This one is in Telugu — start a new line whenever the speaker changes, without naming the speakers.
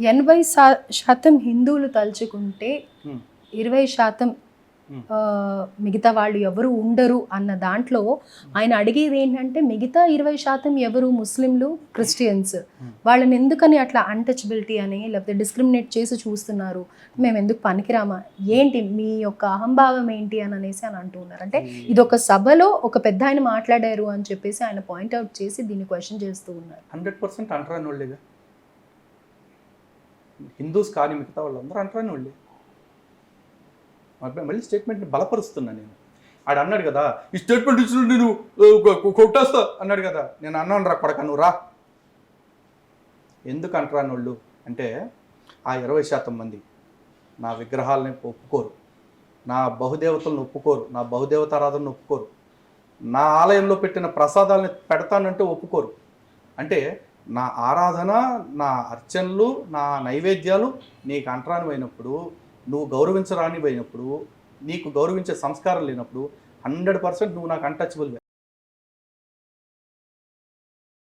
80% హిందువులు తలుచుకుంటే 20% మిగతా వాళ్ళు ఎవరు ఉండరు అన్న దాంట్లో ఆయన అడిగేది ఏంటంటే మిగతా 20% ఎవరు ముస్లింలు, క్రిస్టియన్స్, వాళ్ళని ఎందుకని అట్లా అన్టచబిలిటీ అని లేకపోతే డిస్క్రిమినేట్ చేసి చూస్తున్నారు, మేము ఎందుకు పనికిరామా, ఏంటి మీ యొక్క అహంభావం ఏంటి అని అనేసి అని అంటూ ఉన్నారు. అంటే ఇది ఒక సభలో ఒక పెద్ద ఆయన మాట్లాడారు అని చెప్పేసి ఆయన పాయింట్అవుట్ చేసి దీన్ని క్వశ్చన్ చేస్తూ ఉన్నారు.
100% అంటరాని వాళ్ళేగా హిందూస్ కానీ మిగతా వాళ్ళందరూ అంటరాని వాళ్ళే. మళ్ళీ స్టేట్మెంట్ని బలపరుస్తున్నా నేను. ఆడు అన్నాడు కదా ఈ స్టేట్మెంట్ ఇచ్చిన నేను కొట్టేస్తా అన్నాడు కదా, నేను అన్నాను రా కొడక నువ్వు రా. ఎందుకు అంటరాని వాళ్ళు అంటే ఆ 20% మంది నా విగ్రహాలని ఒప్పుకోరు, నా బహుదేవతలను ఒప్పుకోరు, నా బహుదేవతారాధనను ఒప్పుకోరు, నా ఆలయంలో పెట్టిన ప్రసాదాలని పెడతానంటే ఒప్పుకోరు. అంటే నా ఆరాధన, నా అర్చనలు, నా నైవేద్యాలు నీకు అంటరానివైనప్పుడు, నువ్వు గౌరవించరానివైనప్పుడు, నీకు గౌరవించే సంస్కారం లేనప్పుడు 100% నువ్వు నాకు అన్టచబుల్వే.